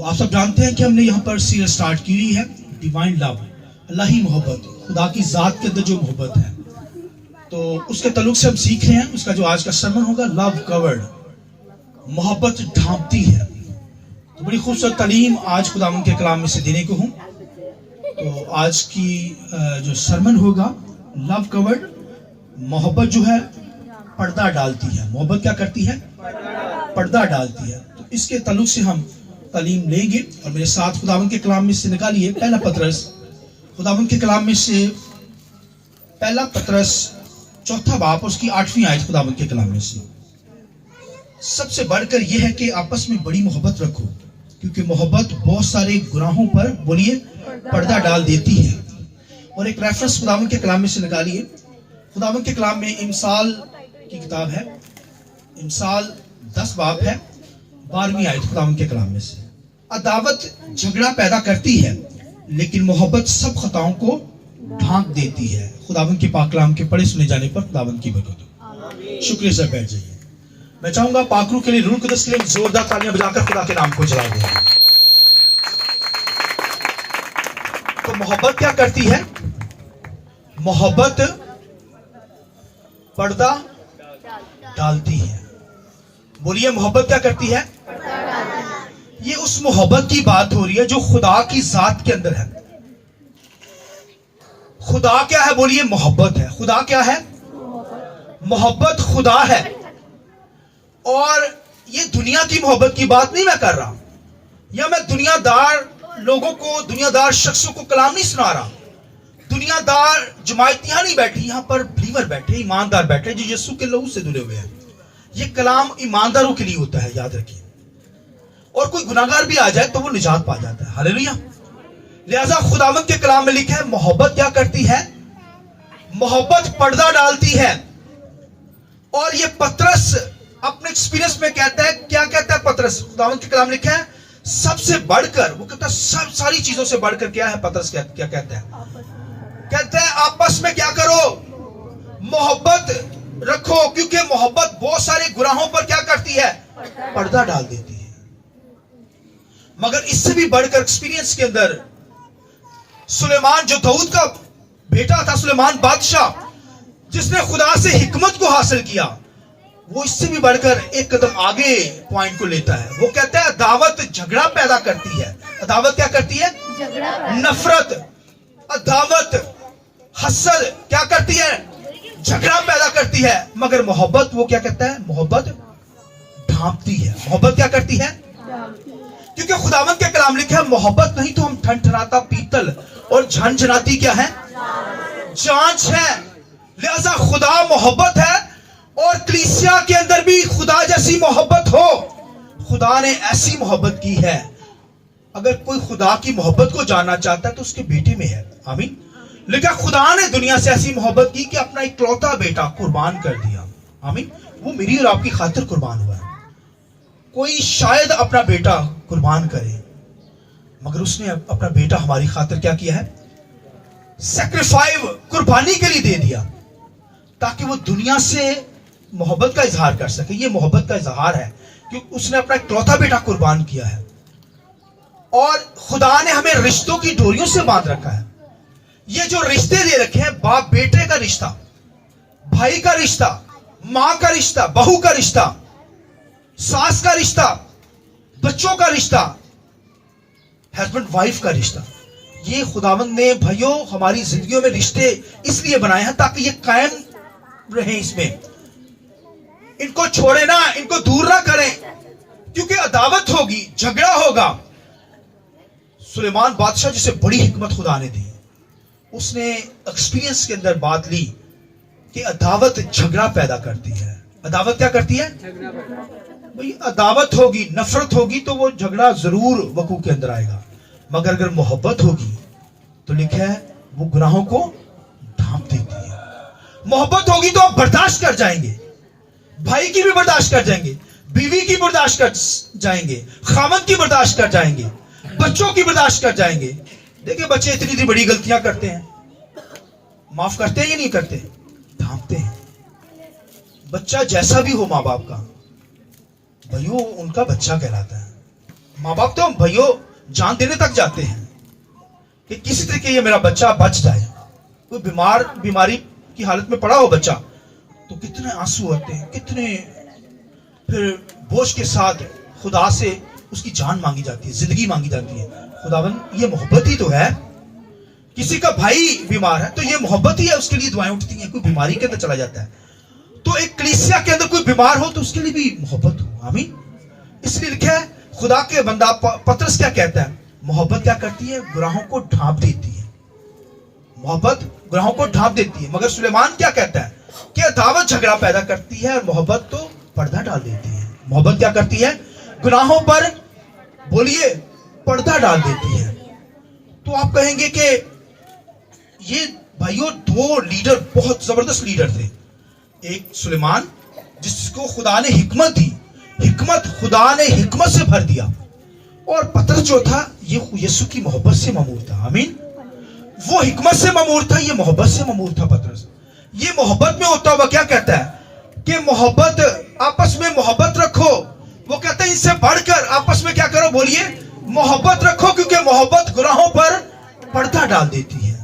تو آپ سب جانتے ہیں کہ ہم نے یہاں پر سیریز سٹارٹ کی ہوئی ہے ڈیوائن لو، الہی محبت، خدا کی ذات کے اندر جو محبت ہے، تو اس کے تعلق سے ہم سیکھ رہے ہیں. اس کا جو آج کا سرمن ہوگا لو کورڈ، محبت ڈھانپتی ہے. تو بڑی خوبصورت تعلیم آج خداوند کے کلام میں سے دینے کو ہوں. تو آج کی جو سرمن ہوگا لو کورڈ، محبت جو ہے پردہ ڈالتی ہے. محبت کیا کرتی ہے؟ پردہ ڈالتی ہے. تو اس کے تعلق سے ہم تعلیم لیں گے اور میرے ساتھ خداوند کے کلام میں سے نکالیے پہلا پطرس، خداوند کے کلام میں سے پہلا پطرس چوتھا باب، اس کی 8ویں آیت خداوند کے کلام میں سے. سب سے بڑھ کر یہ ہے کہ آپس میں بڑی محبت رکھو، کیونکہ محبت بہت سارے گناہوں پر بولیے پردہ ڈال دیتی ہے. اور ایک ریفرنس خداوند کے کلام میں سے نکالیے. خداوند کے کلام میں امثال کی کتاب ہے، امثال 10 باب ہے، 12ویں آیت خداوند کے کلام میں سے. عداوت جھگڑا پیدا کرتی ہے لیکن محبت سب خطاؤں کو ڈھانک دیتی ہے. خداوند کے پاک کلام کے پڑھے سنے جانے پر خداوند کی برکت ہو. شکریہ سے بیٹھ جائیے. میں چاہوں گا پاک روح کے لیے، روح القدس کے لیے زوردار تالیاں بجا کر خدا کے نام کو جلا دیں. تو محبت کیا کرتی ہے؟ محبت پردہ ڈالتی ہے. بولیے محبت کیا کرتی ہے؟ یہ اس محبت کی بات ہو رہی ہے جو خدا کی ذات کے اندر ہے. خدا کیا ہے؟ بولیے محبت ہے. خدا کیا ہے؟ محبت خدا ہے. اور یہ دنیا کی محبت کی بات نہیں میں کر رہا، یا میں دنیا دار لوگوں کو، دنیا دار شخصوں کو کلام نہیں سنا رہا. دنیا دار جماعتیاں نہیں بیٹھی، یہاں پر بلیور بیٹھے، ایماندار بیٹھے جو یسوع کے لہو سے دھلے ہوئے ہیں. یہ کلام ایمانداروں کے لیے ہوتا ہے، یاد رکھیے. اور کوئی گناہگار بھی آ جائے تو وہ نجات پا جاتا ہے. ہاللیلویہ. لہذا خداوند کے کلام میں لکھا ہے محبت کیا کرتی ہے؟ محبت پردہ ڈالتی ہے. اور یہ پطرس اپنے ایکسپیرینس میں کہتا ہے، کیا کہتا ہے پطرس؟ خداوند کے کلام لکھا ہے سب سے بڑھ کر، وہ کہتا ہے سب ساری چیزوں سے بڑھ کر کیا ہے؟ پطرس کیا کہتا ہے؟ کہتا ہے آپس میں کیا کرو؟ محبت رکھو، کیونکہ محبت بہت سارے گناہوں پر کیا کرتی ہے؟ پردہ ڈال دیتی ہے. مگر اس سے بھی بڑھ کر ایکسپیرینس کے اندر سلیمان، جو داؤد کا بیٹا تھا، سلیمان بادشاہ جس نے خدا سے حکمت کو حاصل کیا، وہ اس سے بھی بڑھ کر ایک قدم آگے پوائنٹ کو لیتا ہے. وہ کہتا ہے عداوت جھگڑا پیدا کرتی ہے. عداوت کیا کرتی ہے؟ نفرت. عداوت، حسد کیا کرتی ہے؟ جھگڑا پیدا کرتی ہے. مگر محبت، وہ کیا کہتا ہے؟ محبت ڈھانپتی ہے. محبت کیا کرتی ہے؟ کیونکہ خداوند کے کلام لکھا ہے محبت نہیں تو ہم ٹھنٹھناتا پیتل اور جھنجھناتی کیا ہے؟ جانچ ہے. لہذا خدا محبت ہے، اور کلیسیا کے اندر بھی خدا جیسی محبت ہو. خدا نے ایسی محبت کی ہے، اگر کوئی خدا کی محبت کو جاننا چاہتا ہے تو اس کے بیٹے میں ہے. آمین. لیکن خدا نے دنیا سے ایسی محبت کی کہ اپنا اکلوتا بیٹا قربان کر دیا. آمین. وہ میری اور آپ کی خاطر قربان ہوا ہے. کوئی شاید اپنا بیٹا قربان کرے، مگر اس نے اپنا بیٹا ہماری خاطر کیا کیا ہے؟ سیکریفائیو، قربانی کے لیے دے دیا، تاکہ وہ دنیا سے محبت کا اظہار کر سکے. یہ محبت کا اظہار ہے کہ اس نے اپنا اکلوتا بیٹا قربان کیا ہے. اور خدا نے ہمیں رشتوں کی ڈوریوں سے باندھ رکھا ہے. یہ جو رشتے دے رکھے ہیں، باپ بیٹے کا رشتہ، بھائی کا رشتہ، ماں کا رشتہ، بہو کا رشتہ، ساس کا رشتہ، بچوں کا رشتہ، ہسبینڈ وائف کا رشتہ، یہ خداوند نے بھائیوں ہماری زندگیوں میں رشتے اس لیے بنائے ہیں تاکہ یہ قائم رہیں. اس میں ان کو چھوڑے نہ، ان کو دور نہ کریں، کیونکہ عداوت ہوگی، جھگڑا ہوگا. سلیمان بادشاہ جسے بڑی حکمت خدا نے دی، اس نے ایکسپیرینس کے اندر بات لی کہ عداوت جھگڑا پیدا کرتی ہے. عداوت کیا کرتی ہے؟ بھئی عداوت ہوگی، نفرت ہوگی تو وہ جھگڑا ضرور وقوع کے اندر آئے گا. مگر اگر محبت ہوگی تو لکھا ہے وہ گناہوں کو ڈھانپ دیتی ہے. محبت ہوگی تو آپ برداشت کر جائیں گے، بھائی کی بھی برداشت کر جائیں گے، بیوی کی برداشت کر جائیں گے، خاوند کی برداشت کر جائیں گے، بچوں کی برداشت کر جائیں گے. دیکھیں بچے اتنی بڑی غلطیاں کرتے ہیں، معاف کرتے ہیں یا نہیں کرتے؟ ڈھانپتے ہیں. بچہ جیسا بھی ہو ماں باپ کا، بھائیو ان کا بچہ کہلاتا ہے. माँ बाप तो भाइयों जान देने तक जाते हैं कि किसी तरीके ये मेरा बच्चा बच जाए। कोई बीमारी की हालत में पड़ा हो बच्चा, तो कितने आंसू होते हैं, कितने फिर बोझ के साथ खुदा से उसकी जान मांगी जाती है, जिंदगी मांगी जाती है। खुदावन ये मोहब्बत ही तो है। किसी का भाई बीमार है तो ये मोहब्बत ही है, उसके लिए दुआएं उठती हैं। कोई बीमारी के अंदर चला जाता है तो एक कलीसिया के अंदर कोई बीमार हो तो उसके लिए भी मोहब्बत हो। आमीन। इसलिए लिखा है खुदा के बंदा पतरस क्या कहता है, मोहब्बत क्या करती है, गुनाहों को ढांप देती है। मोहब्बत गुनाहों को ढांप देती है। मगर सुलेमान क्या कहता है कि दावत झगड़ा पैदा करती है और मोहब्बत तो पर्दा डाल देती है। मोहब्बत क्या करती है, गुनाहों पर बोलिए पर्दा डाल देती है। तो आप कहेंगे कि ये भाइयों दो लीडर बहुत जबरदस्त लीडर थे। एक सुलेमान जिसको खुदा ने हिकमत दी, हिकमत खुदा ने हिकमत से भर दिया, और पतरस जो था ये यीशु की मोहब्बत से ममूर था। आमीन। वो हिकमत से ममूर था, ये मोहब्बत से ममूर था पतरस। ये मोहब्बत में होता हुआ क्या कहता है कि मोहब्बत, आपस में मोहब्बत रखो। वो कहता है इनसे बढ़कर आपस में क्या करो, बोलिए मोहब्बत रखो, क्योंकि मोहब्बत गुनाहों पर पर्दा डाल देती है।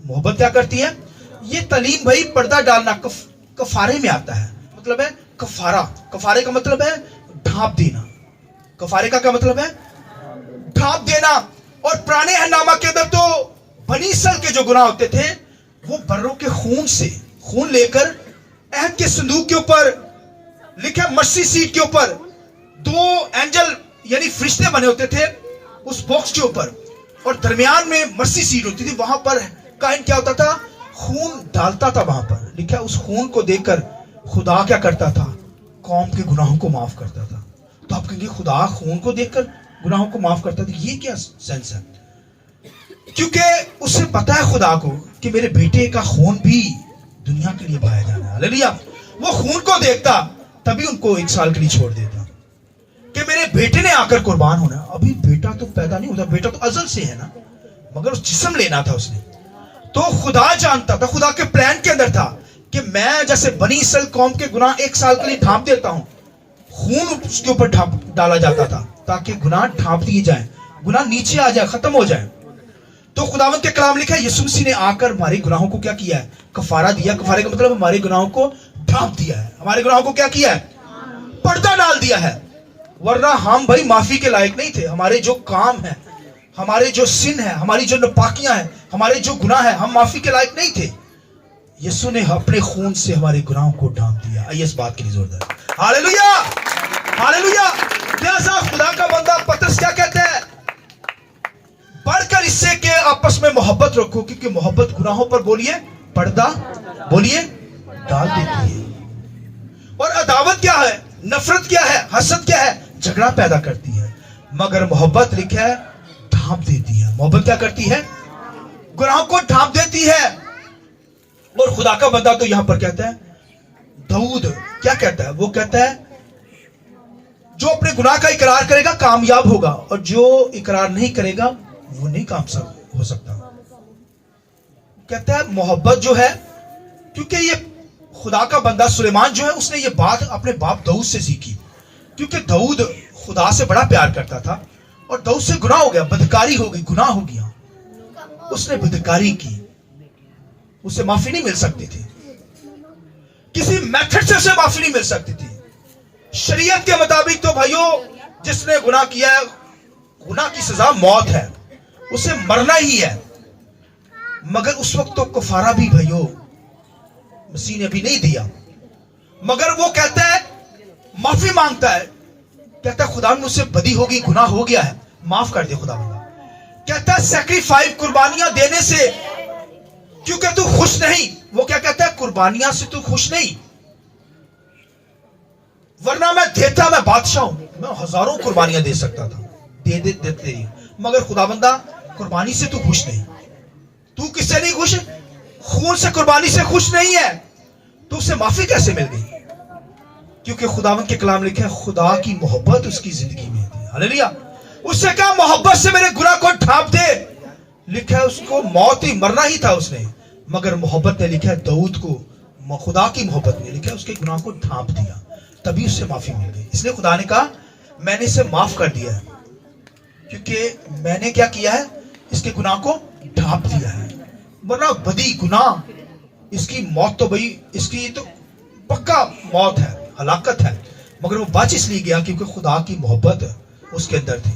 मोहब्बत क्या करती है, ये तालीम भाई पर्दा डालना कफारे में आता है। मतलब है कफारा, कफारे का मतलब है ढांप देना। कफारे का क्या मतलब है, ढांप देना। और पुराने अहदनामा के अंदर तो बनी इसराइल के जो गुनाह होते थे वो बर्रों के खून से, खून लेकर अहद के संदूक के ऊपर लिखा, मर्सी सीट के ऊपर दो एंजल यानी फरिश्ते बने होते थे उस बॉक्स के ऊपर, और दरमियान में मर्सी सीट होती थी। वहां पर काइन क्या होता था, खून डालता था वहां पर। लिखा उस खून को देखकर खुदा क्या करता था, कौम के गुनाहों को माफ करता था। तो आप कहेंगे खुदा खून को देखकर गुनाहों को माफ करता था, ये क्या सेंस है? क्योंकि उसे पता है खुदा को कि मेरे बेटे का खून भी दुनिया के लिए बहाया जाना है। हालेलुया। वो खून को देखता तभी उनको 1 साल के लिए छोड़ देता कि मेरे बेटे ने आकर कुर्बान होना। अभी बेटा तो पैदा नहीं होता, बेटा तो अजल से है ना, मगर उस जिस्म लेना था उसने। तो खुदा जानता था, खुदा के प्लान के अंदर था कि मैं जैसे बनी इसराइल कौम के गुनाह 1 साल के लिए ढांप देता हूं, खून उसके ऊपर डाला जाता था ताकि गुनाह ढांप दिए जाए, गुनाह नीचे आ जाए, खत्म हो जाए। तो खुदावंत के कलाम लिखा है यीशु मसीह ने आकर हमारे गुनाहों को क्या किया है, कफारा दिया। कफारे का मतलब हमारे गुनाहों को ढांप दिया है, हमारे गुनाहों को क्या किया है, पर्दा डाल दिया है। वरना हम भाई माफी के लायक नहीं थे। हमारे जो काम है, हमारे जो सिन है, हमारी जो नापाकियां हैं, हमारे जो गुनाह है, हम माफी के लायक नहीं थे। यीशु ने अपने खून से हमारे गुनाहों को ढांप दिया। आइए इस बात के लिए जोरदार हालेलुया, हालेलुया। लिहाजा खुदा का बंदा पतरस क्या कहता है, बढ़कर इससे के आपस में मोहब्बत रखो, क्योंकि मोहब्बत गुनाहों पर बोलिए पर्दा, बोलिए डाल देती है। और अदावत क्या है, नफरत क्या है, हसद क्या है, झगड़ा पैदा करती है। मगर मोहब्बत लिखा है ढांप देती है। मोहब्बत क्या करती है, गुनाहों को ढांप देती है। और खुदा का बंदा तो यहां पर कहता है, दाऊद क्या कहता है, वो कहता है जो अपने गुनाह का इकरार करेगा कामयाब होगा, और जो इकरार नहीं करेगा वो नहीं कामयाब हो सकता। कहता है मोहब्बत जो है, क्योंकि ये खुदा का बंदा सुलेमान जो है उसने ये बात अपने बाप दाऊद से सीखी, क्योंकि दाऊद खुदा से बड़ा प्यार करता था और दाऊद से गुनाह हो गया, बदकारी हो गई, गुनाह हो गया, उसने बदकारी की, उसे माफी नहीं मिल सकती थी, किसी मेथड से उसे माफी नहीं मिल सकती थी। शरीयत के मुताबिक तो भाइयों जिसने गुनाह किया है, गुनाह की सजा मौत है, उसे मरना ही है। मगर उस वक्त तो कफारा भी भाइयों मसीह ने अभी नहीं दिया, मगर वो कहता है माफी मांगता है, कहता है खुदा मुझसे बदी होगी, गुनाह हो गया है, माफ कर दे खुदा। कहता है सैक्रिफाइस, कुर्बानियां देने से क्योंकि तू खुश नहीं, वो क्या कहता है कुर्बानियां से तू खुश नहीं, वरना मैं देता, मैं बादशाह हूं, मैं हजारों कुर्बानियां दे सकता था, देते ही, मगर खुदाबंदा कुर्बानी से तू खुश नहीं। तू किससे नहीं खुश, खून से, कुर्बानी से खुश नहीं है, तो उसे माफी कैसे मिल गई? क्योंकि खुदावंद के कलाम लिखा है खुदा की मोहब्बत उसकी जिंदगी में थी। हालेलुया। उससे कहा मोहब्बत से मेरे गुनाह को ढांप दे। लिखा है उसको मौत ही, मरना ही था उसने, मगर मोहब्बत ने लिखा है दाऊद को, खुदा की मोहब्बत ने लिखा है उसके गुनाह को ढांप दिया, तभी उससे माफी मिल गई। इसलिए खुदा ने कहा मैंने इसे माफ कर दिया है, क्योंकि मैंने क्या किया है, इसके गुनाह को ढांप दिया है। वरना बदी गुनाह, इसकी मौत तो भाई, इसकी तो पक्का मौत है, हलाकत है, मगर वो बच इसलिए गया क्योंकि खुदा की मोहब्बत उसके अंदर थी।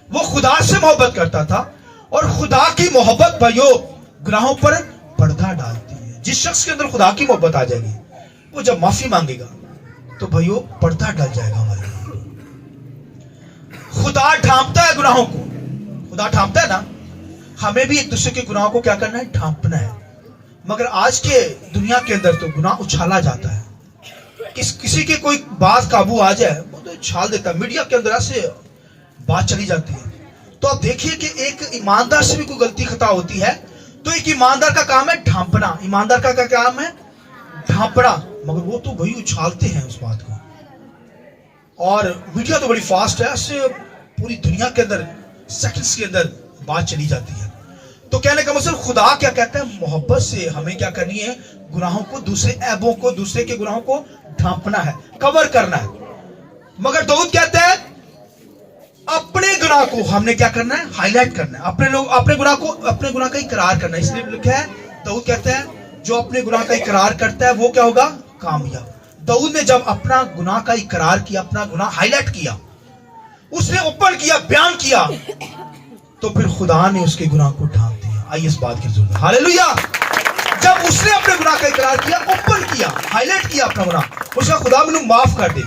वो खुदा से मोहब्बत करता था, और खुदा की मोहब्बत भाइयों गुनाहों पर पर्दा डालती है। जिस शख्स के अंदर खुदा की मोहब्बत आ जाएगी, वो जब माफी मांगेगा तो भाइयों पर्दा डल जाएगा हमारे लिए। खुदा ढांपता है गुनाहों को, खुदा ढांपता है ना, हमें भी एक दूसरे के गुनाहों को क्या करना है, ढांपना है। मगर आज के दुनिया के अंदर तो गुनाह उछाला जाता है। किसी के कोई बात काबू आ जाए वो तो उछाल देता है, मीडिया के अंदर ऐसे बात चली जाती है। तो आप देखिए कि एक ईमानदार से भी कोई गलती खता होती है तो एक ईमानदार का काम है ढांपना, ईमानदार का क्या काम है, ढांपना। मगर वो तो वही उछालते हैं उस बात को। और मीडिया तो बड़ी फास्ट है, ऐसे पूरी दुनिया के अंदर सेकंड्स के अंदर बात चली जाती है। तो कहने का मतलब खुदा क्या कहता है, मोहब्बत से हमें क्या करनी है, गुनाहों को, दूसरे ऐबों को, दूसरे के गुनाहों को ढांपना है, कवर करना है। मगर दाऊद कहता है अपने गुनाह को हमने क्या करना है, हाईलाइट करना है, अपने गुनाह को, अपने गुनाह का इकरार करना है। इसलिए लिखा है, दाऊद कहता है जो अपने गुनाह का इकरार करता है वो क्या होगा, कामयाब। दाऊद ने जब अपना गुनाह का इकरार किया, अपना गुनाह हाईलाइट किया, उसने ओपन किया, बयान किया, तो फिर खुदा ने उसके गुनाह को ढांप दिया। आइए इस बात की जरूरत है, हालेलुया। जब उसने अपने गुनाह का इकरार किया, ओपन किया, हाईलाइट किया अपना गुनाह, उसका खुदा मैंने माफ कर दे,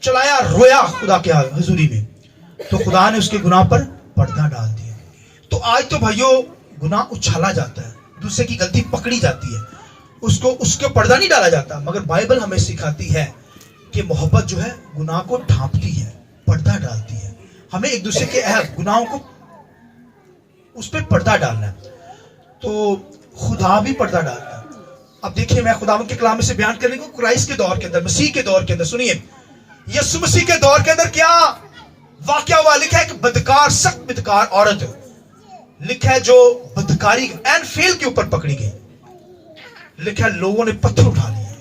चलाया, रोया खुदा के हुजूरी में, तो खुदा ने उसके गुनाह पर पर्दा डाल दिया। तो आज तो भाइयों गुनाह उछाला जाता है, दूसरे की गलती पकड़ी जाती है, उसको पर्दा नहीं डाला जाता। मगर बाइबल हमें सिखाती है कि मोहब्बत जो है गुनाह को ढांपती है, पर्दा डालती है। हमें एक दूसरे के ऐब गुनाहों को उस पर पर्दा डालना है। तो खुदा भी पर्दा डालता है। अब देखिए, मैं खुदावंद के कलाम में से बयान करने को, क्राइस्ट के दौर के अंदर, मसीह के दौर के अंदर, सुनिए यीशु मसीह के दौर के अंदर क्या वाकया हुआ। लिखा है कि बदकार, सख्त बदकार औरत, लिखा है जो बदकारी एंड फेल के ऊपर पकड़ी गई। लिखा है लोगों ने पत्थर उठा लिए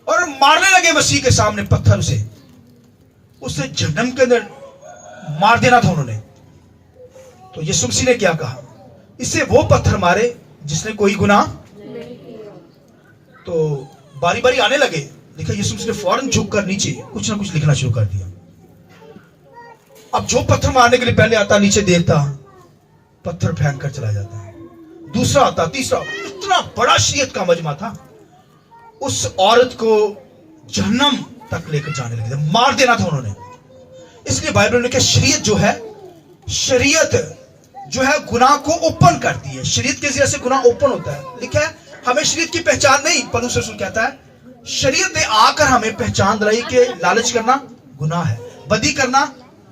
और मारने लगे मसीह के सामने पत्थर उसे जहन्नम के अंदर मार देना था उन्होंने। तो यीशु मसीह ने क्या कहा, इससे वो पत्थर मारे जिसने कोई गुनाह। तो बारी बारी आने लगे। लिखा यीशु मसीह ने फौरन झुककर नीचे कुछ ना कुछ लिखना शुरू कर दिया। अब जो पत्थर मारने के लिए पहले आता, नीचे देखता, पत्थर फेंक कर चला जाता है। दूसरा आता, तीसरा, इतना बड़ा शरीयत का मजमा था, उस औरत को जहन्नम तक लेकर जाने लगे, मार देना था उन्होंने। इसलिए बाइबल ने कहा शरीयत जो है गुनाह को ओपन करती है। शरीयत के जरिए से गुनाह ओपन होता है। लिखा है हमें शरीयत की पहचान नहीं, पौलुस रसूल कहता है शरीयत ने आकर हमें पहचान दिलाई कि लालच करना गुनाह है, बदी करना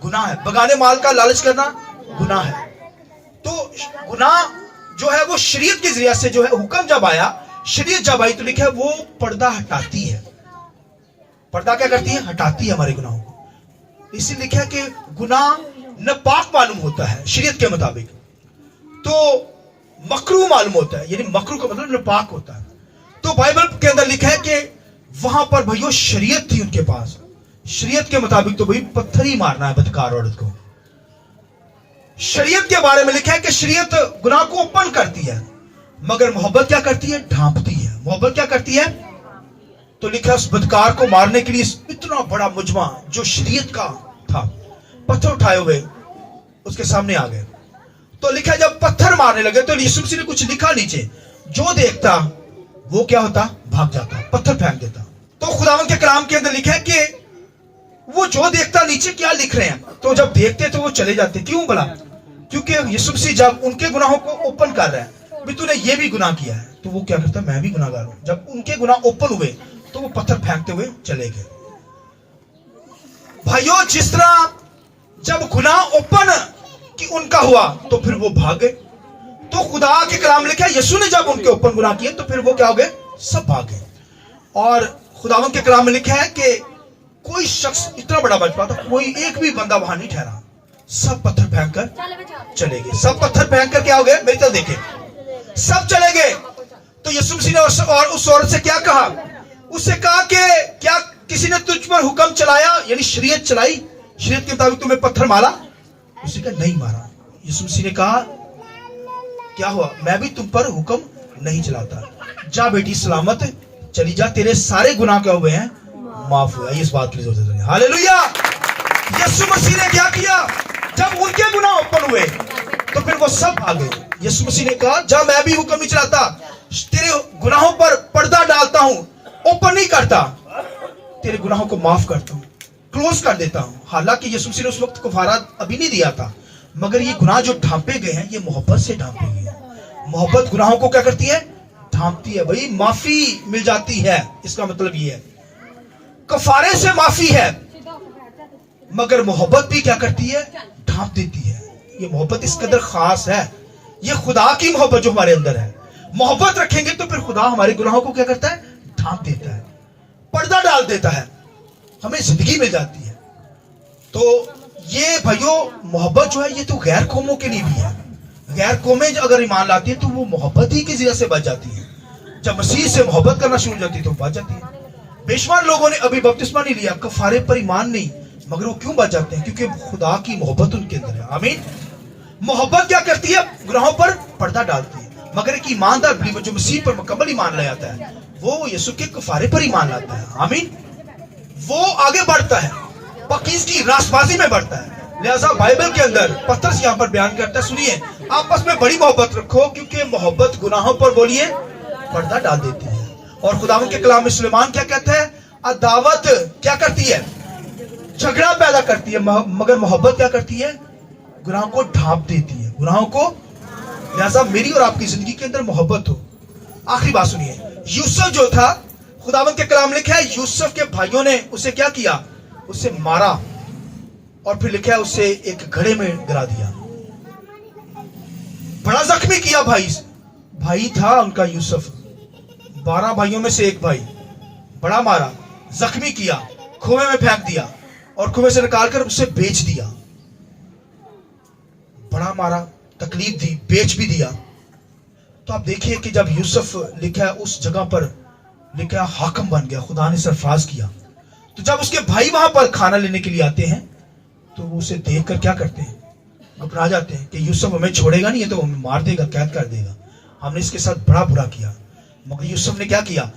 गुनाह है, बगाने माल का लालच करना गुनाह है। तो गुनाह जो है वो शरीयत के जरिए से जो है, हुक्म जब आया, शरीयत जब आई, तो लिखा है वो पर्दा हटाती है। पर्दा क्या करती है, हटाती है हमारे गुनाहों को। इसी लिखा है कि गुनाह नापाक मालूम होता है शरीयत के मुताबिक, तो मकरू मालूम होता है, यानी मकरू का मतलब नापाक होता है। तो बाइबल के अंदर लिखा है कि वहां पर भाइयों शरीयत थी उनके पास, शरीयत के मुताबिक तो भाई पत्थर ही मारना है बदकार औरत को। शरीयत के बारे में लिखा है कि शरीयत गुनाह को ओपन करती है, मगर मोहब्बत क्या करती है, ढांपती है। मोहब्बत क्या करती है, तो लिखा है उस बदकार को मारने के लिए इतना बड़ा मुजमा जो शरीयत का था, पत्थर उठाए हुए उसके सामने आ गए। तो लिखा है जब पत्थर मारने लगे तो यीशु मसीह ने कुछ लिखा नीचे, जो देखता वो क्या होता, भाग जाता, पत्थर फेंक देता। तो खुदावंद के कलाम के अंदर लिखा है कि वो जो देखता नीचे क्या लिख रहे हैं, तो जब देखते तो वो चले जाते। क्यों भला, क्योंकि यीशु मसीह जब उनके गुनाहों को ओपन कर रहा है, भी तूने ये भी गुनाह किया है, तो वो क्या करता, मैं भी गुनाहगार हूं। जब उनके गुनाह ओपन हुए तो वो पत्थर फेंकते हुए चले गए। भाइयों जिस तरह जब गुनाह ओपन कि उनका हुआ तो फिर वो भाग गए। तो खुदा के कलाम लिखा है यीशु ने जब उनके ओपन गुनाह किए तो फिर वो क्या हो गए, सब भाग गए। और खुदावंद के कलाम में लिखा है कि कोई शख्स इतना बड़ा बच पाता, कोई एक भी बंदा वहां नहीं ठहरा, सब पत्थर फेंक कर चले गए। सब पत्थर फेंक कर क्या हो गए, मेरी तरफ देखे, सब चले गए। तो यीशु मसीह ने और उस औरत से क्या कहा, उससे कहा कि क्या किसी ने तुझ पर हुक्म चलाया, यानी शरीयत चलाई, शरीयत के मुताबिक तुम्हें पत्थर मारा। उसने कहा नहीं मारा। यीशु मसीह ने कहा क्या हुआ, मैं भी तुम पर हुक्म नहीं चलाता, जा बेटी सलामत चली जा, तेरे सारे गुनाह क्या हुए हैं, माफ हुआ। इस बात के लिए जोर से हालेलुया। यीशु मसीह ने क्या किया, जब उनके गुनाह ओपन हुए तो फिर वो सब आ गए। यीशु मसीह ने कहा जा मैं भी हुक्म नहीं चलाता, तेरे गुनाहों पर पर्दा डालता हूं, ओपन नहीं करता, तेरे गुनाहों को माफ करता हूं, क्लोज कर देता हूं। हालांकि यीशु मसीह ने उस वक्त कफारा अभी नहीं दिया था, मगर ये गुनाह जो ढांपे गए हैं ये मोहब्बत से ढांपे गए हैं। मोहब्बत गुनाहों को क्या करती है, ढांपती है। भाई माफी मिल जाती है, इसका मतलब ये है कफारे से माफी है, मगर मोहब्बत भी क्या करती है, ढांप देती है। ये मोहब्बत इस कदर खास है, ये खुदा की मोहब्बत जो हमारे अंदर है। मोहब्बत रखेंगे तो फिर खुदा हमारे गुनाहों को क्या करता है, ढांप देता है, पर्दा डाल देता है, हमें जिंदगी मिल जाती है। तो ये भाइयों मोहब्बत जो है ये तो गैर कौमों के लिए भी है। गैर कौमें अगर ईमान लाती है तो वो मोहब्बत ही की जरिए से बच जाती है। जब मसीह से मोहब्बत करना शुरू हो जाती है तो बच जाती है। बेशुमार लोगों ने अभी बपतिस्मा नहीं लिया, कफारे पर ईमान नहीं, मगर वो क्यों बच जाते हैं, क्योंकि खुदा की मोहब्बत उनके अंदर है। आमीन। मोहब्बत क्या करती है, गुनाहों पर पर्दा डालती है। मगर एक ईमानदार बिलीवर जो मसीह पर मुकम्मल ईमान ले आता है, वो यीशु के कफारे पर ईमान लाता है। आमीन। वो आगे बढ़ता है, पकीज की रासबाजी में बढ़ता है। लिहाजा बाइबल के अंदर पतरस यहाँ पर बयान करता है, सुनिए, आपस में बड़ी मोहब्बत रखो, क्योंकि मोहब्बत गुनाहों पर बोलिए पर्दा डाल देती है। और खुदावंद के कलाम में सुलेमान क्या कहता है, अदावत क्या करती है, झगड़ा पैदा करती है, मगर मोहब्बत क्या करती है, गुनाहों को ढांप देती है, गुनाहों को। लिहाजा मेरी और आपकी जिंदगी के अंदर मोहब्बत हो। आखिरी बात सुनिए, यूसुफ जो था, खुदावंद के कलाम लिखा है यूसुफ के भाइयों ने उसे क्या किया, उसे मारा, और फिर लिखा है उसे एक घड़े में गिरा दिया, बड़ा जख्मी किया। भाई था उनका यूसुफ, 12 भाइयों में से एक भाई, बड़ा मारा, जख्मी किया, कुएं में फेंक दिया, और कुएं से निकालकर उसे बेच दिया। बड़ा मारा, तकलीफ दी, बेच भी दिया। तो आप देखिए कि जब यूसुफ लिखा है उस जगह पर लिखा है हाकिम बन गया, खुदा ने सरफराज किया। तो जब उसके भाई वहां पर खाना लेने के लिए आते हैं तो वो उसे देखकर क्या करते हैं, घबरा जाते हैं कि यूसुफ हमें छोड़ेगा नहीं, है तो हमें मार देगा, कैद कर देगा, हमने इसके साथ बड़ा बुरा किया। मगर यूसुफ ने क्या किया,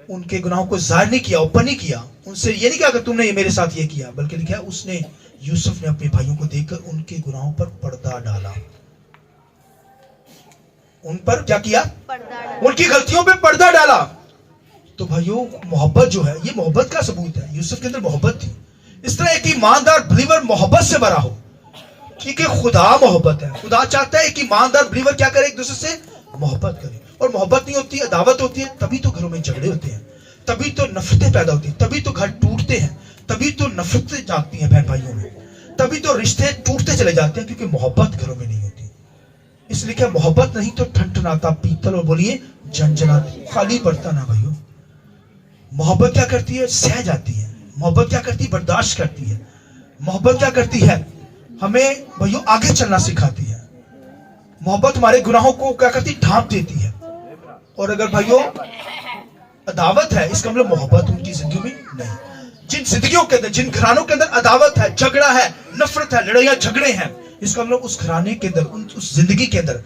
उनके गुनाहों को जाहिर नहीं किया, ओपन नहीं किया, उनसे ये नहीं कहा कि तुमने मेरे साथ ये किया, बल्कि लिखा है उसने, यूसुफ ने अपने भाइयों को देखकर उनके गुनाहों पर पर्दा डाला। उन पर क्या किया, उनकी गलतियों पे पर्दा डाला। तो भाइयों मोहब्बत जो है ये मोहब्बत का सबूत है। यूसुफ के अंदर मोहब्बत थी। इस तरह एक ईमानदार बिलीवर मोहब्बत से भरा हो, क्योंकि खुदा मोहब्बत है। खुदा चाहता है कि ईमानदार बिलीवर क्या करे, एक दूसरे से मोहब्बत करे। और मोहब्बत नहीं होती, अदावत होती है, तभी तो घरों में झगड़े होते हैं, तभी तो नफरतें पैदा होती हैं, तभी तो घर टूटते हैं, तभी तो नफरतें जागती हैं बहन भाइयों में, तभी तो रिश्ते टूटते चले जाते हैं, क्योंकि मोहब्बत घरों में नहीं होती। इसलिए क्या, मोहब्बत नहीं तो ठनठनाता पीतल, और बोलिए झनझनाती, खाली पड़ता ना भाइयों। मोहब्बत क्या करती है, सह जाती है। मोहब्बत क्या करती है, बर्दाश्त करती है। मोहब्बत क्या करती है, हमें भाइयों आगे चलना सिखाती है। मोहब्बत हमारे गुनाहों को क्या करती है, ढांप देती है। और अगर भाइयों अदावत है, इसका मतलब मोहब्बत उनकी जिंदगी में नहीं। जिन जिंदगियों के अंदर, जिन घरानों के अंदर अदावत है, झगड़ा है, नफरत है, लड़ाइयां झगड़े हैं, इसका मतलब उस घराने के अंदर, उस जिंदगी के अंदर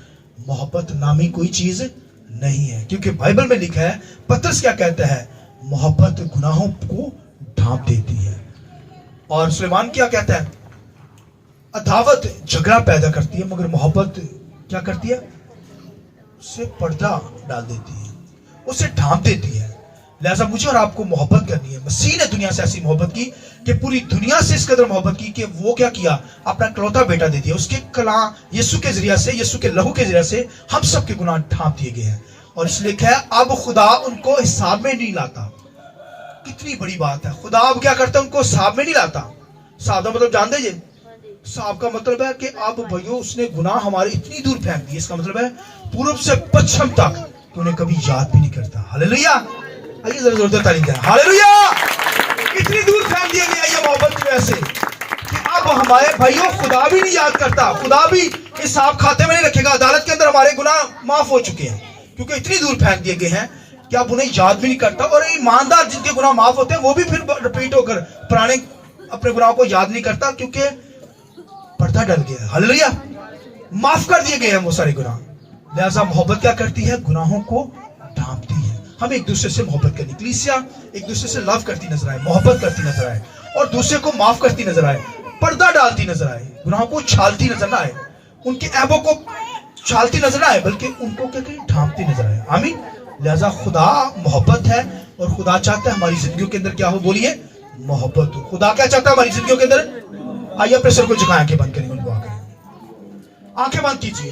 मोहब्बत नामी कोई चीज नहीं है। क्योंकि बाइबल में लिखा है, पतरस क्या कहता है, मोहब्बत गुनाहों को ढांप देती है। और सुलेमान क्या कहता है, अदावत झगड़ा पैदा करती है, मगर मोहब्बत क्या करती है, उसे पर्दा डाल देती है, उसे ढांप देती है। लिहाजा मुझे और आपको मोहब्बत करनी है। मसीह ने दुनिया से ऐसी मोहब्बत की कि पूरी दुनिया से इस कदर मोहब्बत की कि वो क्या किया, अपना इकलौता बेटा दे दिया। उसके कलाम यीशु के जरिए से, यीशु के लहू के जरिए से हम सब के गुनाह ढांप दिए गए हैं। और इसलिए क्या है, अब खुदा उनको हिसाब में नहीं लाता। कितनी बड़ी बात है, खुदा अब क्या करता है, उनको हिसाब में नहीं लाता। हिसाब का मतलब जान दीजिए, हिसाब का मतलब है कि अब भाइयों उसने गुनाह हमारे इतनी दूर फेंक दिए, इसका मतलब है पूर्व से पश्चिम तक, तो उन्हें कभी याद भी नहीं करता। हालेलुया, आइए जरा जोरदार ताली दें। हालेलुया, इतनी दूर फेंक दिया गया ये मोहब्बत की वजह से कि अब हमारे भाइयों खुदा भी नहीं याद करता, खुदा भी हिसाब खाते में नहीं रखेगा। अदालत के अंदर हमारे गुनाह माफ हो चुके हैं, क्योंकि इतनी दूर फेंक दिए गए हैं कि अब उन्हें याद भी नहीं करता। और ईमानदार जिनके गुनाह माफ होते हैं वो भी फिर रिपीट होकर पुराने अपने गुनाहों को याद नहीं करता, क्योंकि पर्दा डल गया, हालेलुया, माफ कर दिए गए हैं वो सारे गुनाह। लिहाजा मोहब्बत क्या करती है? गुनाहों को ढांपती है। हम एक दूसरे से मोहब्बत करनी, कलीसिया एक दूसरे से लव करती नजर आए, मोहब्बत करती नजर आए और दूसरे को माफ करती नजर आए, पर्दा डालती नजर आए, गुनाहों को छालती नजर ना आए, उनके ऐबों को छालती नजर आए, बल्कि उनको क्या करें? ढांपती नजर आए। आमीन। लिहाजा खुदा मोहब्बत है और खुदा चाहता है हमारी जिंदगियों के अंदर क्या हो? बोलिए, मोहब्बत हो। खुदा क्या चाहता है हमारी जिंदगियों के अंदर? आइए अपने सर को झुकाएं, आंखें बंद करें, उनको आंखें बंद कीजिए।